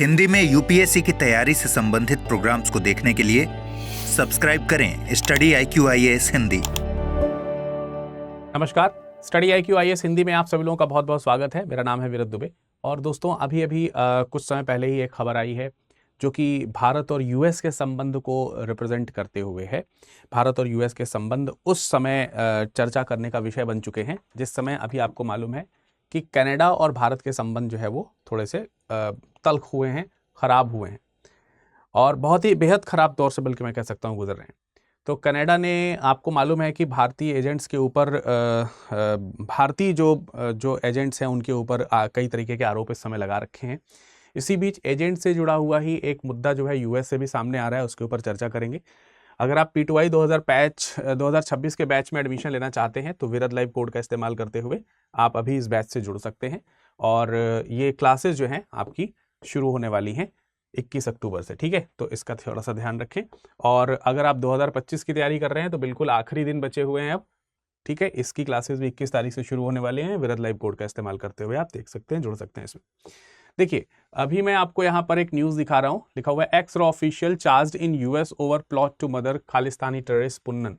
हिंदी में यूपीएससी की तैयारी से संबंधित प्रोग्राम्स को देखने के लिए सब्सक्राइब करें स्टडी IQ IAS हिंदी। नमस्कार, स्टडी IQ IAS हिंदी में आप सभी लोगों का बहुत बहुत स्वागत है। मेरा नाम है वीरत दुबे और दोस्तों अभी कुछ समय पहले ही एक खबर आई है जो कि भारत और यूएस के संबंध को रिप्रेजेंट करते हुए है। भारत और यूएस के संबंध उस समय चर्चा करने का विषय बन चुके हैं जिस समय अभी आपको मालूम है कि कनाडा और भारत के संबंध जो है वो थोड़े से तल्ख हुए हैं, ख़राब हुए हैं और बहुत ही बेहद ख़राब दौर से बल्कि मैं कह सकता हूँ गुजर रहे हैं। तो कनाडा ने, आपको मालूम है कि भारतीय एजेंट्स के ऊपर भारतीय जो एजेंट्स हैं उनके ऊपर कई तरीके के आरोप इस समय लगा रखे हैं। इसी बीच एजेंट से जुड़ा हुआ ही एक मुद्दा जो है यूएस से भी सामने आ रहा है, उसके ऊपर चर्चा करेंगे। अगर आप P2I 2026 के बैच में एडमिशन लेना चाहते हैं तो वीरत लाइव कोड का इस्तेमाल करते हुए आप अभी इस बैच से जुड़ सकते हैं और ये क्लासेस जो हैं आपकी शुरू होने वाली हैं 21 अक्टूबर से, ठीक है। तो इसका थोड़ा सा ध्यान रखें। और अगर आप 2025 की तैयारी कर रहे हैं तो बिल्कुल आखिरी दिन बचे हुए हैं अब, ठीक है। इसकी क्लासेस भी 21 तारीख से शुरू होने वाले हैं। वीरत लाइव कोड का इस्तेमाल करते हुए आप देख सकते हैं, जुड़ सकते हैं इसमें। देखिए, अभी मैं आपको यहाँ पर एक न्यूज़ दिखा रहा हूँ, लिखा हुआ है एक्स रॉ official charged in US over plot to murder Khalistani terrorist Pannun.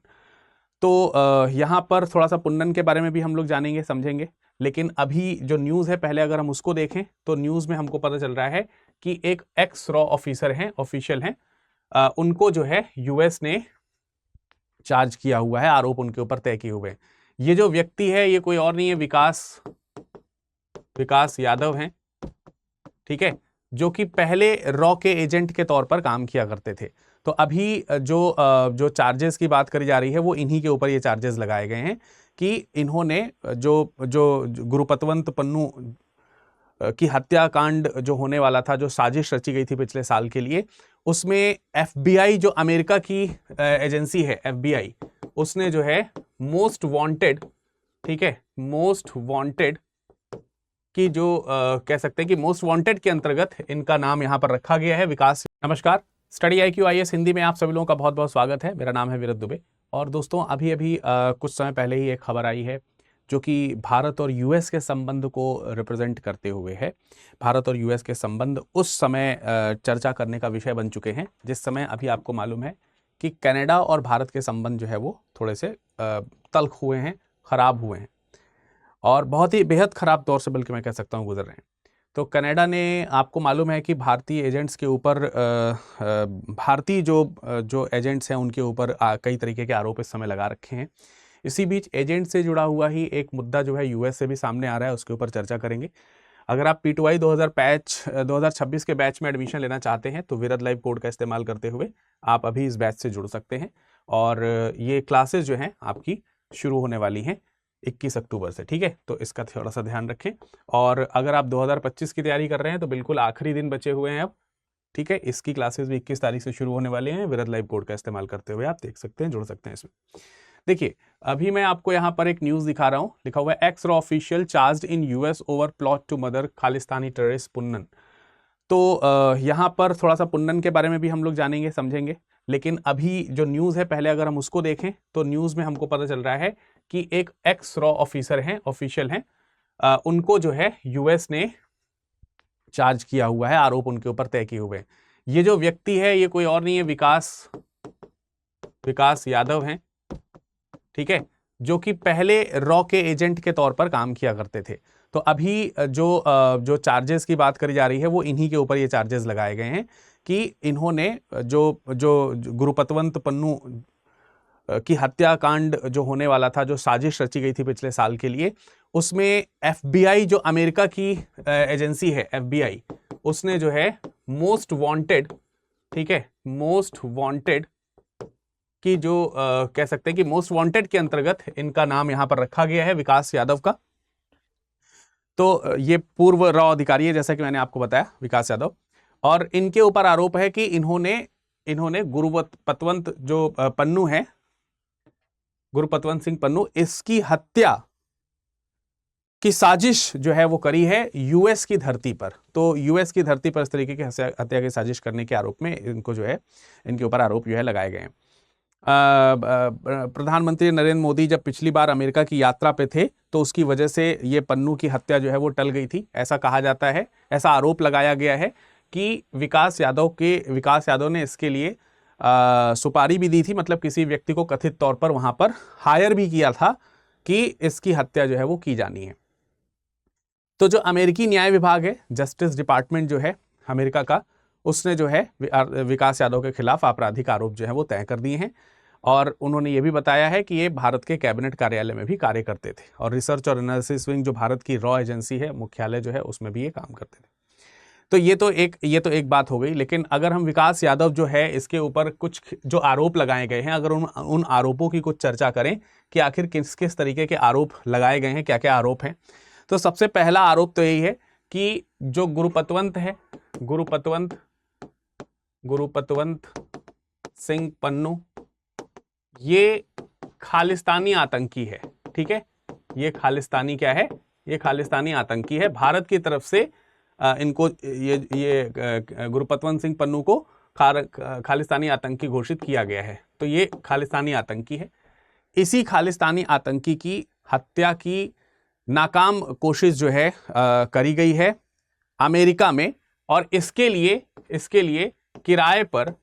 तो यहाँ पर थोड़ा सा पुन्नन के बारे में भी हम लोग जानेंगे, समझेंगे। लेकिन अभी जो न्यूज़ है पहले अगर हम उसको देखें तो न्यूज़ में हमको पता चल रहा है कि एक एक्स रॉ ऑफिसर हैं, ऑफिशियल हैं, उनको जो है यूएस ने चार्ज किया हुआ है, आरोप उनके ऊपर तय किए हुए हैं। ये जो व्यक्ति है ये कोई और नहीं है, विकास यादव हैं, ठीक है, जो कि पहले रॉ के एजेंट के तौर पर काम किया करते थे। तो अभी जो चार्जेस की बात करी जा रही है वो इन्हीं के ऊपर ये चार्जेस लगाए गए हैं कि इन्होंने जो गुरुपतवंत पन्नू की हत्याकांड जो होने वाला था, जो साजिश रची गई थी पिछले साल के लिए, उसमें FBI जो अमेरिका की एजेंसी है FBI, उसने जो है मोस्ट वांटेड, ठीक है, मोस्ट वांटेड की जो कह सकते हैं कि मोस्ट वांटेड के अंतर्गत इनका नाम यहां पर रखा गया है, विकास। नमस्कार, स्टडी IQ IAS हिंदी में आप सभी लोगों का बहुत बहुत स्वागत है। मेरा नाम है वीरत दुबे और दोस्तों अभी कुछ समय पहले ही एक खबर आई है जो कि भारत और यूएस के संबंध को रिप्रेजेंट करते हुए है। भारत और यूएस के संबंध उस समय चर्चा करने का विषय बन चुके हैं जिस समय अभी आपको मालूम है कि कनाडा और भारत के संबंध जो है वो थोड़े से तल्ख हुए हैं, ख़राब हुए हैं और बहुत ही बेहद ख़राब दौर से बल्कि मैं कह सकता हूँ गुजर रहे हैं। तो कनाडा ने, आपको मालूम है कि भारतीय एजेंट्स के ऊपर भारतीय जो एजेंट्स हैं उनके ऊपर कई तरीके के आरोप इस समय लगा रखे हैं। इसी बीच एजेंट से जुड़ा हुआ ही एक मुद्दा जो है यूएस से भी सामने आ रहा है, उसके ऊपर चर्चा करेंगे। अगर आप P2I 2026 के बैच में एडमिशन लेना चाहते हैं तो वीरत लाइव कोड का इस्तेमाल करते हुए आप अभी इस बैच से जुड़ सकते हैं और ये क्लासेस जो हैं आपकी शुरू होने वाली हैं 21 अक्टूबर से, ठीक है। तो इसका थोड़ा सा ध्यान रखें। और अगर आप 2025 की तैयारी कर रहे हैं तो बिल्कुल आखिरी दिन बचे हुए हैं अब, ठीक है। इसकी क्लासेस भी 21 तारीख से शुरू होने वाले हैं। वीरत लाइव कोड का इस्तेमाल करते हुए आप देख सकते हैं, जुड़ सकते हैं इसमें। देखिए, अभी मैं आपको यहाँ पर एक न्यूज़ दिखा रहा हूँ, लिखा हुआ है एक्स रॉ official charged in US over plot to murder Khalistani terrorist Pannun. तो यहाँ पर थोड़ा सा पुन्नन के बारे में भी हम लोग जानेंगे, समझेंगे। लेकिन अभी जो न्यूज़ है पहले अगर हम उसको देखें तो न्यूज़ में हमको पता चल रहा है कि एक एक्स रॉ ऑफिसर हैं, ऑफिशियल हैं, उनको जो है यूएस ने चार्ज किया हुआ है, आरोप उनके ऊपर तय किए हुए हैं। ये जो व्यक्ति है ये कोई और नहीं है, विकास यादव हैं, ठीक है, जो कि पहले रॉ के एजेंट के तौर पर काम किया करते थे। तो अभी जो चार्जेस की बात करी जा रही है वो इन्हीं के ऊपर ये चार्जेस लगाए गए हैं कि इन्होंने जो गुरुपतवंत पन्नू की हत्याकांड जो होने वाला था, जो साजिश रची गई थी पिछले साल के लिए, उसमें FBI जो अमेरिका की एजेंसी है FBI, उसने जो है मोस्ट वांटेड, ठीक है, मोस्ट वांटेड की जो कह सकते हैं कि मोस्ट वांटेड के अंतर्गत इनका नाम यहां पर रखा गया है, विकास यादव का। तो ये पूर्व रॉ अधिकारी है, जैसा कि मैंने आपको बताया, विकास यादव। और इनके ऊपर आरोप है कि इन्होंने गुरुपतवंत जो पन्नू है, गुरुपतवंत सिंह पन्नू, इसकी हत्या की साजिश जो है वो करी है यूएस की धरती पर। तो यूएस की धरती पर इस तरीके की हत्या की साजिश करने के आरोप में इनको जो है, इनके ऊपर आरोप जो है लगाए गए हैं। प्रधानमंत्री नरेंद्र मोदी जब पिछली बार अमेरिका की यात्रा पे थे तो उसकी वजह से ये पन्नू की हत्या जो है वो टल गई थी, ऐसा कहा जाता है, ऐसा आरोप लगाया गया है कि विकास यादव ने इसके लिए सुपारी भी दी थी, मतलब किसी व्यक्ति को कथित तौर पर वहां पर हायर भी किया था कि इसकी हत्या जो है वो की जानी है। तो जो अमेरिकी न्याय विभाग है, जस्टिस डिपार्टमेंट जो है अमेरिका का, उसने जो है विकास यादव के खिलाफ आपराधिक आरोप जो है वो तय कर दिए हैं। और उन्होंने ये भी बताया है कि ये भारत के कैबिनेट कार्यालय में भी कार्य करते थे और रिसर्च और एनालिसिस विंग जो भारत की रॉ एजेंसी है, मुख्यालय जो है, उसमें भी ये काम करते थे। तो ये तो एक बात हो गई। लेकिन अगर हम विकास यादव जो है इसके ऊपर कुछ जो आरोप लगाए गए हैं, अगर उन आरोपों की कुछ चर्चा करें कि आखिर किस किस तरीके के आरोप लगाए गए हैं, क्या क्या आरोप हैं, तो सबसे पहला आरोप तो यही है कि जो गुरुपतवंत है, गुरुपतवंत सिंह पन्नू, ये खालिस्तानी आतंकी है। ठीक है, ये खालिस्तानी क्या है? ये खालिस्तानी आतंकी है। भारत की तरफ से इनको ये गुरुपतवंत सिंह पन्नू को खालिस्तानी आतंकी घोषित किया गया है। तो ये खालिस्तानी आतंकी है। इसी खालिस्तानी आतंकी की हत्या की नाकाम कोशिश जो है करी गई है अमेरिका में, और इसके लिए किराए पर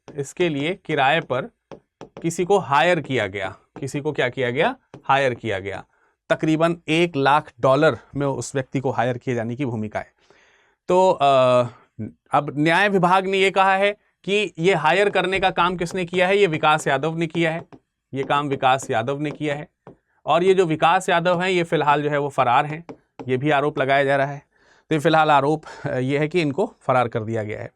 किसी को हायर किया गया। किसी को क्या किया गया? हायर किया गया। तकरीबन $1 लाख में उस व्यक्ति को हायर किए जाने की भूमिका है। तो अब न्याय विभाग ने यह कहा है कि ये हायर करने का काम किसने किया है? ये विकास यादव ने किया है। ये काम विकास यादव ने किया है। और ये जो विकास यादव हैं, ये फिलहाल जो है वो फरार हैं। ये भी आरोप लगाया जा रहा है। तो फिलहाल आरोप ये है कि इनको फरार कर दिया गया है।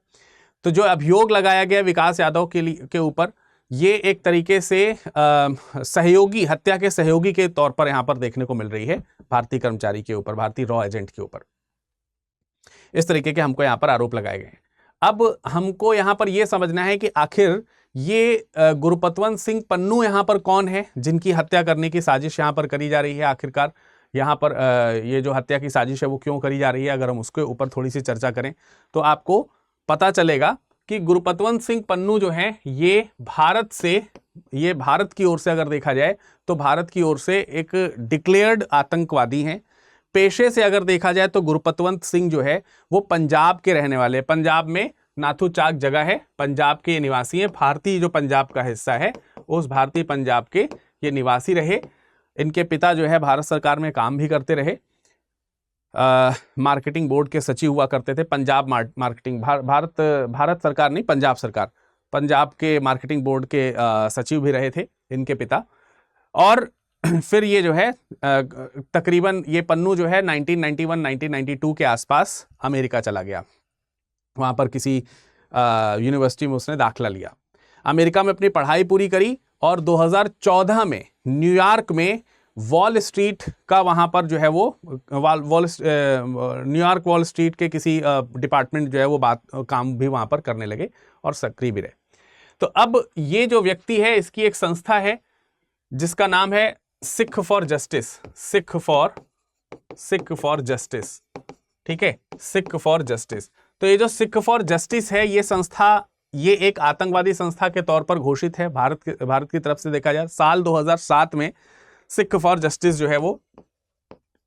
तो जो अभियोग लगाया गया विकास यादव के ऊपर, ये एक तरीके से सहयोगी, हत्या के सहयोगी के तौर पर यहां पर देखने को मिल रही है भारतीय कर्मचारी के ऊपर, भारतीय रॉ एजेंट के ऊपर। इस तरीके के हमको यहां पर आरोप लगाए गए। अब हमको यहां पर यह समझना है कि आखिर ये गुरुपतवंत सिंह पन्नू यहां पर कौन है जिनकी हत्या करने की साजिश यहां पर करी जा रही है। आखिरकार यहां पर ये जो हत्या की साजिश है वो क्यों करी जा रही है, अगर हम उसके ऊपर थोड़ी सी चर्चा करें तो आपको पता चलेगा कि गुरुपतवंत सिंह पन्नू जो है ये भारत की ओर से अगर देखा जाए तो भारत की ओर से एक डिक्लेयर्ड आतंकवादी हैं। पेशे से अगर देखा जाए तो गुरुपतवंत सिंह जो है वो पंजाब के रहने वाले, पंजाब में नाथू चाक जगह है, पंजाब के निवासी हैं। भारतीय जो पंजाब का हिस्सा है उस भारतीय पंजाब के ये निवासी रहे। इनके पिता जो है भारत सरकार में काम भी करते रहे, मार्केटिंग बोर्ड के सचिव हुआ करते थे। पंजाब मार्केटिंग भारत सरकार नहीं, पंजाब सरकार, पंजाब के मार्केटिंग बोर्ड के सचिव भी रहे थे इनके पिता। और फिर ये जो है तकरीबन ये पन्नू जो है 1991-1992 के आसपास अमेरिका चला गया। वहाँ पर किसी यूनिवर्सिटी में उसने दाखिला लिया, अमेरिका में अपनी पढ़ाई पूरी करी और 2014 में न्यूयॉर्क में वॉल स्ट्रीट का वहाँ पर जो है वो न्यूयॉर्क वॉल स्ट्रीट के किसी डिपार्टमेंट जो है वो काम भी वहाँ पर करने लगे और सक्रिय भी रहे। तो अब ये जो व्यक्ति है इसकी एक संस्था है जिसका नाम है Sikh for justice, Sikh for justice. ठीक है, सिख फॉर जस्टिस। तो ये जो सिख फॉर जस्टिस है ये संस्था, ये एक आतंकवादी संस्था के तौर पर घोषित है भारत की तरफ से देखा जाए। साल 2007 में सिख फॉर जस्टिस जो है वो,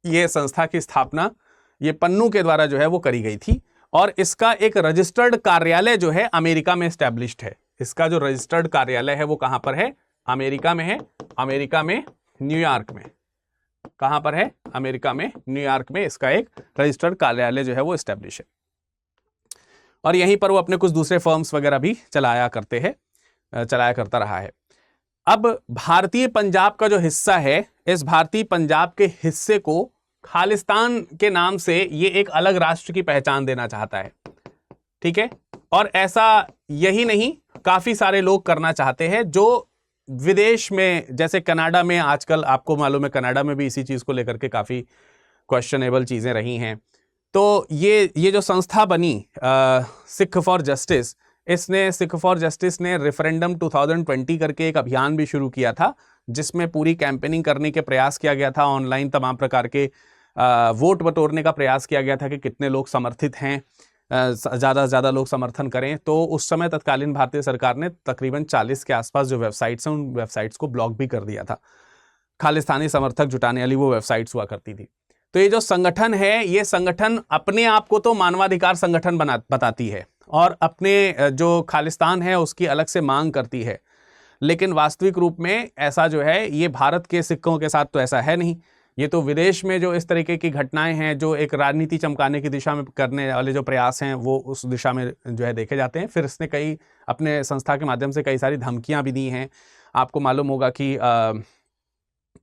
ये संस्था की स्थापना ये पन्नू के द्वारा जो है वो करी गई थी और इसका एक रजिस्टर्ड कार्यालय जो है अमेरिका में एस्टैब्लिश्ड है। इसका जो रजिस्टर्ड कार्यालय है वो कहां पर है? अमेरिका में है, अमेरिका में न्यूयॉर्क में। कहां पर है? अमेरिका में न्यूयॉर्क में इसका एक रजिस्टर्ड कार्यालय जो है वो एस्टैब्लिश है और यहीं पर वो अपने कुछ दूसरे फर्म्स वगैरह भी चलाया करता रहा है। अब भारतीय पंजाब का जो हिस्सा है, इस भारतीय पंजाब के हिस्से को खालिस्तान के नाम से ये एक अलग राष्ट्र की पहचान देना चाहता है। ठीक है, और ऐसा यही नहीं, काफी सारे लोग करना चाहते हैं जो विदेश में, जैसे कनाडा में आजकल आपको मालूम है, कनाडा में भी इसी चीज को लेकर के काफी क्वेश्चनेबल चीजें रही हैं। तो ये जो संस्था बनी Sikh for justice, Sikh for justice ने रेफरेंडम 2020 करके एक अभियान भी शुरू किया था जिसमें पूरी कैंपेनिंग करने के प्रयास किया गया था। ऑनलाइन तमाम प्रकार के वोट बटोरने का प्रयास किया गया था कि कितने लोग समर्थित हैं, ज़्यादा से ज़्यादा लोग समर्थन करें। तो उस समय तत्कालीन भारतीय सरकार ने तकरीबन 40 के आसपास जो वेबसाइट्स हैं उन वेबसाइट्स को ब्लॉक भी कर दिया था। खालिस्तानी समर्थक जुटाने वाली वो वेबसाइट्स हुआ करती थी। तो ये जो संगठन है, ये संगठन अपने आप को तो मानवाधिकार संगठन बताती है और अपने जो खालिस्तान है उसकी अलग से मांग करती है। लेकिन वास्तविक रूप में ऐसा जो है ये भारत के सिक्कों के साथ तो ऐसा है नहीं। ये तो विदेश में जो इस तरीके की घटनाएं हैं, जो एक राजनीति चमकाने की दिशा में करने वाले जो प्रयास हैं, वो उस दिशा में जो है देखे जाते हैं। फिर इसने कई अपने संस्था के माध्यम से कई सारी धमकियां भी दी हैं। आपको मालूम होगा कि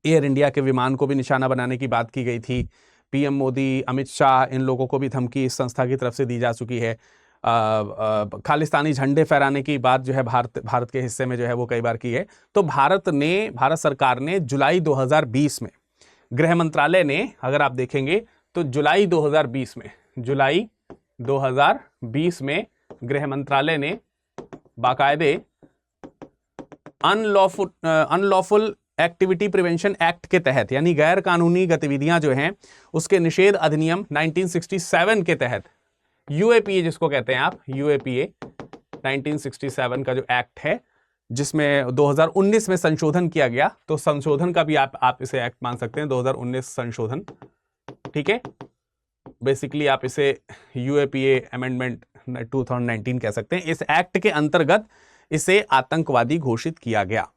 एयर इंडिया के विमान को भी निशाना बनाने की बात की गई थी। पीएम मोदी, अमित शाह, इन लोगों को भी धमकी इस संस्था की तरफ से दी जा चुकी है। खालिस्तानी झंडे फहराने की बात जो है भारत के हिस्से में जो है वो कई बार की है। तो भारत सरकार ने जुलाई 2020 में, गृह मंत्रालय ने, अगर आप देखेंगे तो जुलाई 2020 में गृह मंत्रालय ने बाकायदे अनलॉफुल एक्टिविटी प्रिवेंशन एक्ट के तहत, यानी गैर कानूनी गतिविधियां जो हैं उसके निषेध अधिनियम 1967 के तहत, यूएपीए जिसको कहते हैं आप, यूएपीए 1967 का जो एक्ट है, जिसमें 2019 में संशोधन किया गया, तो संशोधन का भी आप इसे एक्ट मान सकते हैं, 2019 संशोधन, ठीक है। बेसिकली आप इसे यूएपीए अमेंडमेंट 2019 कह सकते हैं। इस एक्ट के अंतर्गत इसे आतंकवादी घोषित किया गया।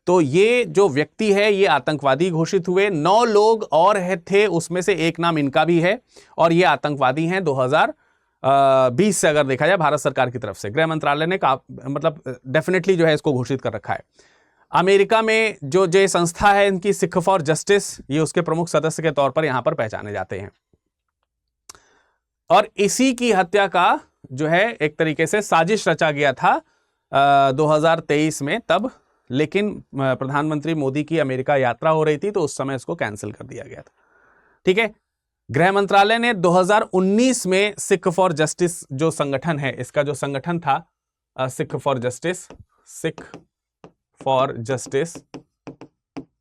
तो ये जो व्यक्ति है ये आतंकवादी घोषित हुए। 9 लोग और थे, उसमें से एक नाम इनका भी है, और ये आतंकवादी हैं 2020 से अगर देखा जाए भारत सरकार की तरफ से। गृह मंत्रालय ने मतलब डेफिनेटली जो है इसको घोषित कर रखा है। अमेरिका में जो संस्था है इनकी, सिख फॉर जस्टिस, ये उसके प्रमुख सदस्य के तौर पर यहां पर पहचाने जाते हैं। और इसी की हत्या का जो है एक तरीके से साजिश रचा गया था 2023 में तब, लेकिन प्रधानमंत्री मोदी की अमेरिका यात्रा हो रही थी तो उस समय इसको कैंसिल कर दिया गया था, ठीक है। गृह मंत्रालय ने 2019 में सिख फॉर जस्टिस जो संगठन है, इसका जो संगठन था सिख फॉर जस्टिस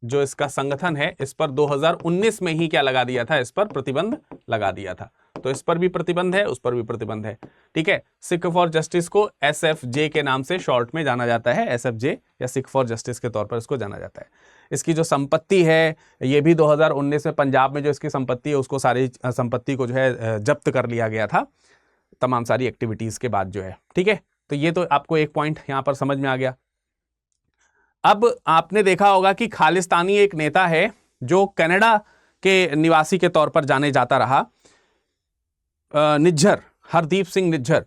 जो इसका संगठन है, इस पर 2019 में ही क्या लगा दिया था, इस पर प्रतिबंध लगा दिया था। तो इस पर भी प्रतिबंध है, उस पर भी प्रतिबंध है, ठीक है। सिख फॉर जस्टिस को SFJ के नाम से शॉर्ट में जाना जाता है, SFJ या सिख फॉर जस्टिस के तौर पर इसको जाना जाता है। इसकी जो संपत्ति है ये भी 2019 में पंजाब में जो इसकी संपत्ति है उसको, सारी संपत्ति को जो है जब्त कर लिया गया था तमाम सारी एक्टिविटीज के बाद जो है, ठीक है। तो ये तो आपको एक पॉइंट यहां पर समझ में आ गया। अब आपने देखा होगा कि खालिस्तानी एक नेता है जो कनाडा के निवासी के तौर पर जाने जाता रहा, निज्जर, हरदीप सिंह निज्जर।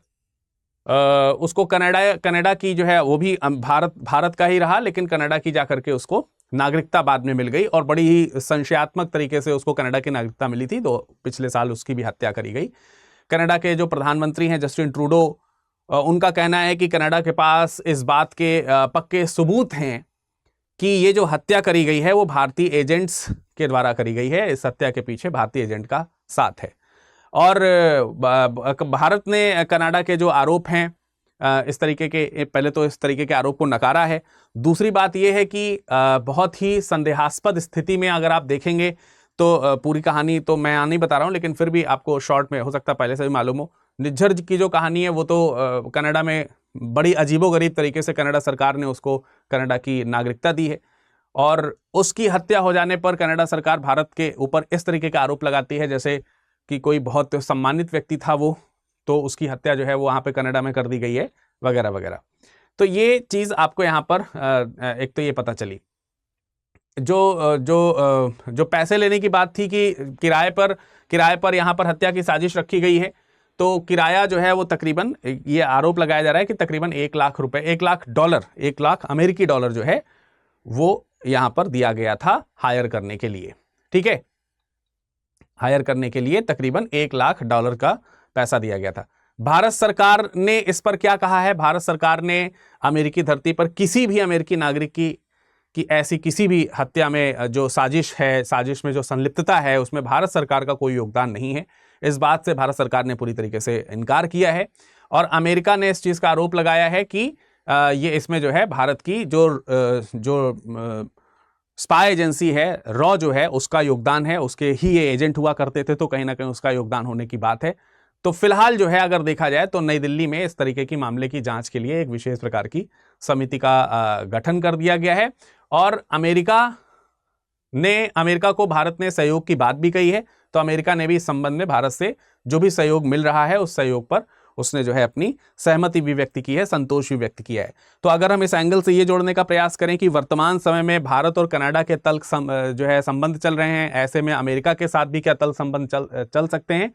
उसको कनाडा की जो है वो भी भारत का ही रहा, लेकिन कनाडा की जाकर के उसको नागरिकता बाद में मिल गई और बड़ी ही संशयात्मक तरीके से उसको कनाडा की नागरिकता मिली थी। तो पिछले साल उसकी भी हत्या करी गई। कनाडा के जो प्रधानमंत्री हैं जस्टिन ट्रूडो, उनका कहना है कि कनाडा के पास इस बात के पक्के सबूत हैं कि ये जो हत्या करी गई है वो भारतीय एजेंट्स के द्वारा करी गई है। इस हत्या के पीछे भारतीय एजेंट का साथ है। और भारत ने कनाडा के जो आरोप हैं इस तरीके के, पहले तो इस तरीके के आरोप को नकारा है। दूसरी बात यह है कि बहुत ही संदेहास्पद स्थिति में अगर आप देखेंगे तो पूरी कहानी तो मैं नहीं बता रहा हूं, लेकिन फिर भी आपको शॉर्ट में हो सकता है पहले से भी मालूम हो। निज्जर की जो कहानी है वो तो कनाडा में बड़ी अजीबोगरीब तरीके से कनाडा सरकार ने उसको कनाडा की नागरिकता दी है, और उसकी हत्या हो जाने पर कनाडा सरकार भारत के ऊपर इस तरीके का आरोप लगाती है जैसे कि कोई बहुत सम्मानित व्यक्ति था वो, तो उसकी हत्या जो है वो वहाँ पे कनाडा में कर दी गई है, वगैरह वगैरह। तो ये चीज़ आपको यहाँ पर एक तो ये पता चली। जो पैसे लेने की बात थी कि किराए पर यहाँ पर हत्या की साजिश रखी गई है, तो किराया जो है वो तकरीबन, ये आरोप लगाया जा रहा है कि तकरीबन 1 लाख रुपए, 1 लाख अमेरिकी डॉलर जो है वो यहाँ पर दिया गया था हायर करने के लिए, ठीक है। हायर करने के लिए तकरीबन 1 लाख डॉलर का पैसा दिया गया था। भारत सरकार ने इस पर क्या कहा है? भारत सरकार ने अमेरिकी धरती पर किसी भी अमेरिकी नागरिक की ऐसी किसी भी हत्या में जो साजिश है, साजिश में जो संलिप्तता है, उसमें भारत सरकार का कोई योगदान नहीं है। इस बात से भारत सरकार ने पूरी तरीके से इनकार किया है, और अमेरिका ने इस चीज़ का आरोप लगाया है कि ये इसमें जो है भारत की जो स्पाई एजेंसी है, रॉ जो है, उसका योगदान है। उसके ही ये एजेंट हुआ करते थे, तो कहीं ना कहीं उसका योगदान होने की बात है। तो फिलहाल जो है अगर देखा जाए तो नई दिल्ली में इस तरीके की मामले की जांच के लिए एक विशेष प्रकार की समिति का गठन कर दिया गया है, और अमेरिका को भारत ने सहयोग की बात भी कही है। तो अमेरिका ने भी इस संबंध में भारत से जो भी सहयोग मिल रहा है उस सहयोग पर उसने जो है अपनी सहमति भी व्यक्त की है, संतोष भी व्यक्त किया है। तो अगर हम इस एंगल से ये जोड़ने का प्रयास करें कि वर्तमान समय में भारत और कनाडा के तल्ख जो है संबंध चल रहे हैं, ऐसे में अमेरिका के साथ भी क्या तल्ख संबंध चल सकते हैं,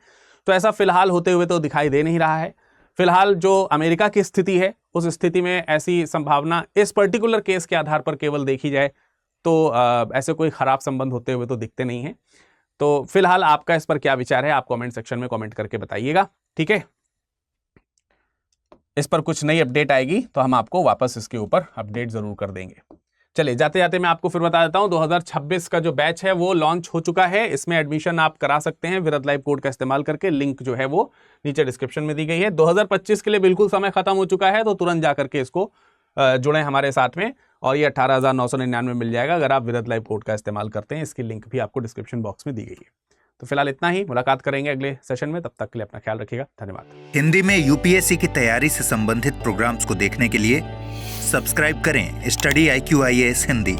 तो ऐसा फिलहाल होते हुए तो दिखाई दे नहीं रहा है। फिलहाल जो अमेरिका की स्थिति है, उस स्थिति में ऐसी संभावना इस पर्टिकुलर केस के आधार पर केवल देखी जाए तो ऐसे कोई खराब संबंध होते हुए तो दिखते नहीं है। तो फिलहाल आपका इस पर क्या विचार है, आप कमेंट सेक्शन में कमेंट करके बताइएगा, ठीक है। इस पर कुछ नई अपडेट आएगी तो हम आपको वापस इसके ऊपर अपडेट जरूर कर देंगे। चलिए जाते जाते मैं आपको फिर बता देता हूं, 2026 का जो बैच है वो लॉन्च हो चुका है। इसमें एडमिशन आप करा सकते हैं विरत लाइव कोड का इस्तेमाल करके। लिंक जो है वो नीचे डिस्क्रिप्शन में दी गई है। 2025 के लिए बिल्कुल समय खत्म हो चुका है, तो तुरंत जाकर के इसको जुड़े हमारे साथ में, और ये 18,999 में मिल जाएगा अगर आप विरत लाइव कोड का इस्तेमाल करते हैं। इसकी लिंक भी आपको डिस्क्रिप्शन बॉक्स में दी गई है। तो फिलहाल इतना ही, मुलाकात करेंगे अगले सेशन में, तब तक के लिए अपना ख्याल रखिएगा। धन्यवाद। हिंदी में यूपीएससी की तैयारी से संबंधित प्रोग्राम्स को देखने के लिए सब्सक्राइब करें स्टडी IQ IAS हिंदी।